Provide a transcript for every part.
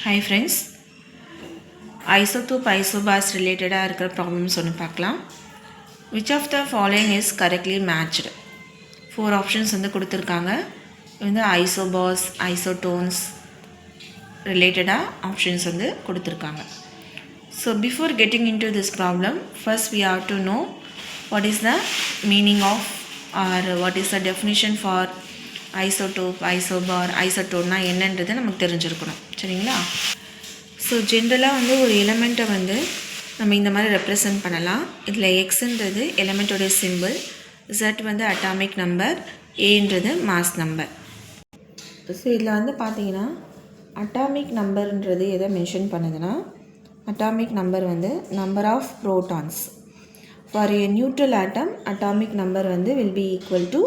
Hi friends, isotope isobars related problems ஒன்று பார்க்கலாம். Which of the following is correctly matched? 4 options வந்து கொடுத்துருக்காங்க. வந்து isobars, isotones related options வந்து கொடுத்துருக்காங்க. So before getting into this problem, first we have to know what is the meaning of or what is the definition for isotope, isobar, isotone என்னன்றதை நமக்கு தெரிஞ்சிருக்கணும். சரிங்களா? So ஜென்ரலாக வந்து ஒரு எலமெண்ட்டை வந்து நம்ம இந்த மாதிரி ரெப்ரசன்ட் பண்ணலாம். இதில் எக்ஸுன்றது எலமெண்ட்டோடைய சிம்பிள், Z வந்து அட்டாமிக் நம்பர், ஏன்றது மாஸ் நம்பர். ஸோ இதில் வந்து பார்த்தீங்கன்னா அட்டாமிக் நம்பர்ன்றது எதை மென்ஷன் பண்ணுதுன்னா, அட்டாமிக் நம்பர் வந்து number of protons. For a neutral atom atomic number வந்து will be equal to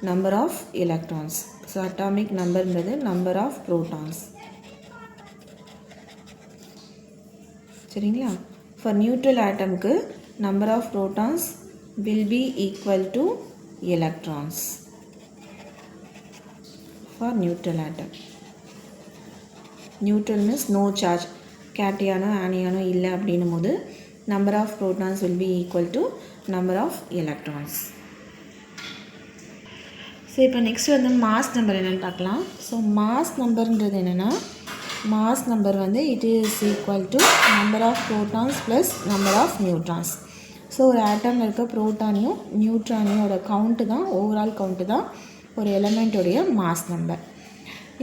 number of electrons. So atomic நம்பர்ன்றது நம்பர் ஆஃப் ப்ரோட்டான்ஸ். சரிங்களா? ஃபார் நியூட்ரல் ஆட்டம்க்கு number of protons will be equal to electrons. For neutral atom, neutral means no charge, கேட்டியானோ ஆனியானோ இல்லை அப்படின்னும் போது number of protons will be equal to number of electrons. So இப்போ next வந்து mass number என்னென்னு பார்க்கலாம். So mass நம்பர்ன்றது என்னென்னா, மாஸ் நம்பர் வந்து it is equal to number of protons plus number of neutrons. So ஒரு ஆட்டமில் இருக்க ப்ரோட்டானையும் நியூட்ரானையோட கவுண்ட்டு தான், ஓவரால் கவுண்ட்டு தான் ஒரு எலமெண்ட்டோடைய மாஸ் நம்பர்.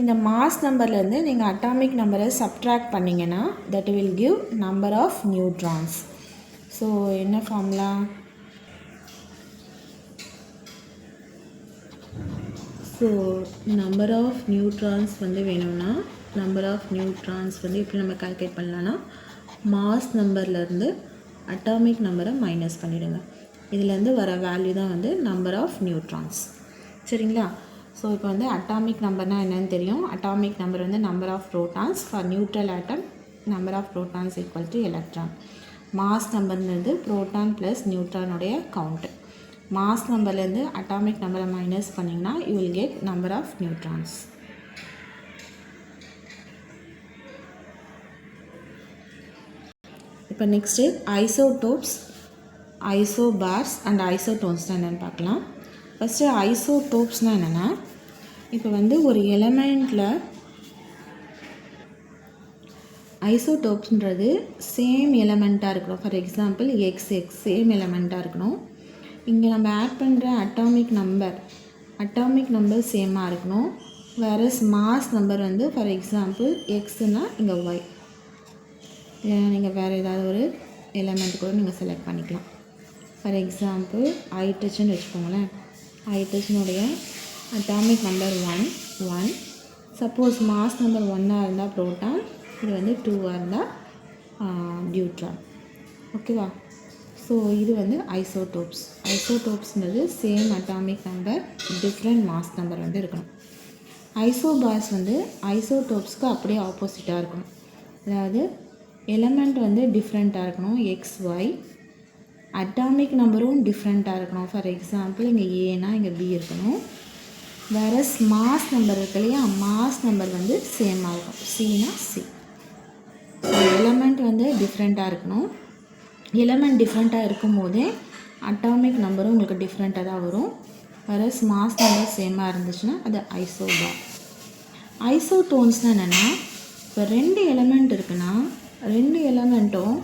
இந்த மாஸ் நம்பர்லேருந்து நீங்கள் அட்டாமிக் நம்பரை சப்ட்ராக்ட் பண்ணிங்கன்னா that will give number of neutrons. So என்ன formula? So number of neutrons வந்து வேணும்னா, நம்பர் ஆஃப் நியூட்ரான்ஸ் வந்து எப்படி நம்ம கால்குலேட் பண்ணலான்னா, மாஸ் நம்பர்லேருந்து அட்டாமிக் நம்பரை மைனஸ் பண்ணிவிடுங்க. இதுலேருந்து வர வேல்யூ தான் வந்து நம்பர் ஆஃப் நியூட்ரான்ஸ். சரிங்களா? ஸோ இப்போ வந்து அட்டாமிக் நம்பர்னால் என்னென்னு தெரியும். அட்டாமிக் நம்பர் வந்து number of protons. For neutral atom number of protons equal to electron. Mass நம்பர்ன்றது ப்ரோட்டான் ப்ளஸ் நியூட்ரானுடைய கவுண்ட்டு. மாஸ் நம்பர்லேருந்து அட்டாமிக் நம்பரை மைனஸ் பண்ணிங்கன்னா you will get number of neutrons. இப்போ நெக்ஸ்ட்டு ஐசோடோப்ஸ், ஐசோபார்ஸ் அண்ட் ஐசோடோன்ஸ்னால் என்னென்னு பார்க்கலாம். ஃபஸ்ட்டு ஐசோடோப்ஸ்னால் என்னென்னா, இப்போ வந்து ஒரு எலமெண்ட்டில் ஐசோடோப்ஸ்ன்றது சேம் எலமெண்ட்டாக இருக்கணும். ஃபார் எக்ஸாம்பிள் எக்ஸ் சேம் எலமெண்ட்டாக இருக்கணும். இங்கே நம்ம ஆட் பண்ணுற அட்டாமிக் நம்பர் சேமாக இருக்கணும். வேறஸ் மாஸ் நம்பர் வந்து ஃபார் எக்ஸாம்பிள் எக்ஸுனால் இங்கே ஒய், நீங்கள் வேறு ஏதாவது ஒரு எலமெண்ட் கூட நீங்கள் செலக்ட் பண்ணிக்கலாம். ஃபார் எக்ஸாம்பிள் ஹைட்ரஜன் வச்சுக்கோங்களேன். ஹைட்ரஜனுடைய atomic number 1. Suppose mass number 1ஆக இருந்தால் ப்ரோட்டான், இது வந்து 2ஆக இருந்தால் நியூட்ரான். ஓகேவா? ஸோ இது வந்து ஐசோடோப்ஸ். ஐசோடோப்ஸ்ன்றது same atomic number, different mass number வந்து இருக்கணும். ஐசோபார்ஸ் வந்து ஐசோடோப்ஸ்க்கு அப்படியே ஆப்போசிட்டாக இருக்கணும். அதாவது எலமெண்ட் வந்து டிஃப்ரெண்ட்டாக இருக்கணும், எக்ஸ் ஒய். அட்டாமிக் நம்பரும் டிஃப்ரெண்ட்டாக இருக்கணும். ஃபார் எக்ஸாம்பிள் இங்கே ஏனா இங்கே பி இருக்கணும். வேறு மாஸ் நம்பர் இருக்கு இல்லையா, மாஸ் நம்பர் வந்து சேமாக இருக்கும், சினா சி. எலமெண்ட் வந்து டிஃப்ரெண்ட்டாக இருக்கணும். எலமெண்ட் டிஃப்ரெண்ட்டாக இருக்கும் போதே அட்டாமிக் நம்பரும் உங்களுக்கு டிஃப்ரெண்ட்டாக தான் வரும். வேறு மாஸ் நம்பர் சேமாக இருந்துச்சுன்னா அது ஐசோபார். ஐசோடோன்ஸ்னால் என்னென்னா, இப்போ 2 எலமெண்ட் இருக்குன்னா 2 எலமெண்ட்டும்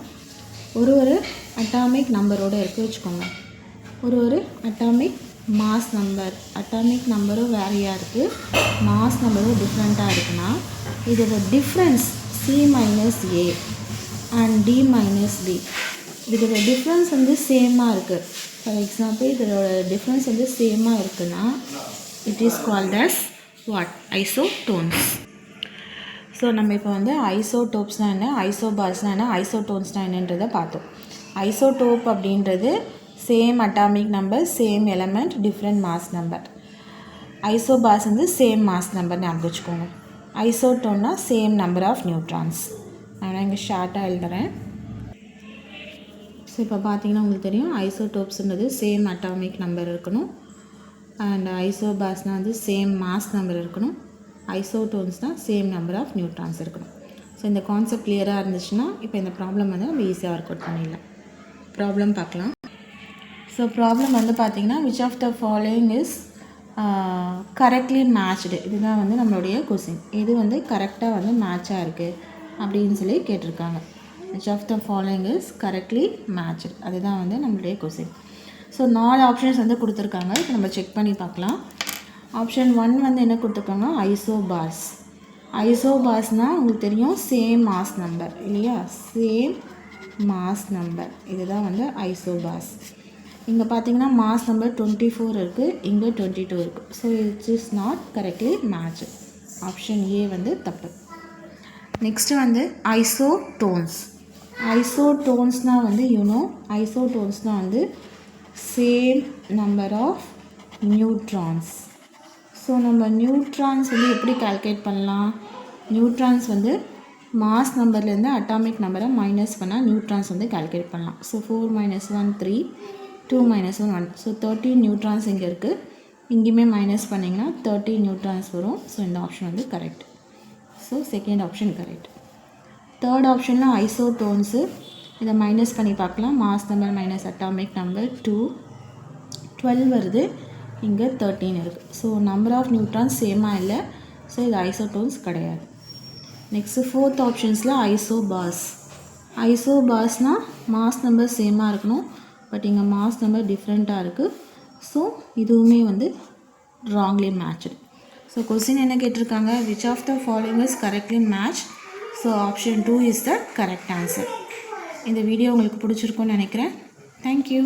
ஒரு அட்டாமிக் நம்பரோடு இருக்குது வச்சுக்கோங்க. ஒரு அட்டாமிக் மாஸ் நம்பர், அட்டாமிக் நம்பரும் வேறையாக இருக்குது, மாஸ் நம்பரும் டிஃப்ரெண்ட்டாக இருக்குன்னா இதோட difference C minus A and D minus B. இதோட டிஃப்ரென்ஸ் வந்து சேமாக இருக்குது. ஃபார் எக்ஸாம்பிள் இதோட டிஃப்ரென்ஸ் வந்து சேமாக இருக்குன்னா it is called as what? Isotones. So நம்ம இப்போ வந்து ஐசோடோப்ஸ்னால் என்ன, ஐசோபார்ஸ்னால் என்ன, ஐசோடோன்ஸ்னால் என்னன்றதை பார்த்தோம். ஐசோடோப் அப்படின்றது same atomic number, same element, different mass number. Isobars வந்து சேம் மாஸ் நம்பர் ஞாபகம் வச்சுக்கோங்க. ஐசோடோன்னா சேம் நம்பர் ஆஃப் நியூட்ரான்ஸ். நான் இங்கே ஷார்ட்டாக எழுதுகிறேன். ஸோ இப்போ பார்த்தீங்கன்னா உங்களுக்கு தெரியும், ஐசோடோப்ஸ்ன்றது சேம் அட்டாமிக் நம்பர் இருக்கணும். அண்ட் ஐசோபார்ஸ்னால் வந்து சேம் மாஸ் நம்பர் இருக்கணும். ஐசோடோன்ஸ்னால் சேம் நம்பர் ஆஃப் நியூட்ரான்ஸ் இருக்கணும். ஸோ இந்த கான்செப்ட் கிளியராக இருந்துச்சுன்னா இப்போ இந்த ப்ராப்ளம் வந்து நம்ம ஈஸியாக ஒர்க் அவுட் பண்ணிடலாம். ப்ராப்ளம் பார்க்கலாம். ஸோ ப்ராப்ளம் வந்து பார்த்திங்கன்னா which of the following is correctly matched, இதுதான் வந்து நம்மளுடைய கொஸ்டின். இது வந்து கரெக்டாக வந்து மேட்சாக இருக்குது அப்படின்னு சொல்லி கேட்டிருக்காங்க. Which of the following is correctly matched, அதுதான் வந்து நம்மளுடைய கொஸ்டின். ஸோ 4 ஆப்ஷன்ஸ் வந்து கொடுத்துருக்காங்க. இப்போ நம்ம செக் பண்ணி பார்க்கலாம். ஆப்ஷன் 1 வந்து என்ன கொடுத்துருக்காங்க, ஐசோபார்ஸ். ஐசோபார்ஸ்னால் உங்களுக்கு தெரியும் சேம் மாஸ் நம்பர் இல்லையா, சேம் மாஸ் நம்பர், இதுதான் வந்து ஐசோபார்ஸ். இங்கே பார்த்தீங்கன்னா மாஸ் நம்பர் 24 இருக்குது, இங்கே 22 இருக்குது. So it is not correctly match. Option A வந்து தப்பு. நெக்ஸ்ட்டு வந்து ஐசோடோன்ஸ். ஐசோடோன்ஸ்னால் வந்து ஐசோடோன்ஸ்னால் வந்து same number of neutrons. So நம்ம நியூட்ரான்ஸ் வந்து எப்படி கால்குலேட் பண்ணலாம், நியூட்ரான்ஸ் வந்து மாஸ் நம்பர்லேருந்து அட்டாமிக் நம்பரை மைனஸ் பண்ணால் நியூட்ரான்ஸ் வந்து கால்குலேட் பண்ணலாம். ஸோ 4 - 1 3, 2 - 1 1. ஸோ 13 நியூட்ரான்ஸ் இங்கே இருக்குது, இங்கேயுமே மைனஸ் பண்ணிங்கன்னா 30 நியூட்ரான்ஸ் வரும். ஸோ இந்த ஆப்ஷன் வந்து correct. So second option correct. Third ஆப்ஷனில் ஐசோடோன்ஸு, இதை மைனஸ் பண்ணி பார்க்கலாம். Mass number minus atomic number 2, 12 வருது, இங்கே 13 இருக்குது. ஸோ நம்பர் ஆஃப் நியூட்ரான்ஸ் சேமாக இல்லை. ஸோ இது ஐசோடோன்ஸ் கிடையாது. நெக்ஸ்ட்டு ஃபோர்த் ஆப்ஷன்ஸில் ஐசோபார்ஸ். ஐசோபார்ஸ்னால் மாஸ் நம்பர் சேமாக இருக்கணும், பட் இங்கே மாஸ் நம்பர் டிஃப்ரெண்ட்டாக இருக்குது. ஸோ இதுவுமே வந்து ராங்லி மேட்ச்டு. ஸோ கொஸ்டின் என்ன கேட்டிருக்காங்க, which of the following is correctly match. So option 2 is the correct answer. இந்த வீடியோ உங்களுக்கு பிடிச்சிருக்குன்னு நினைக்கிறேன். தேங்க்யூ.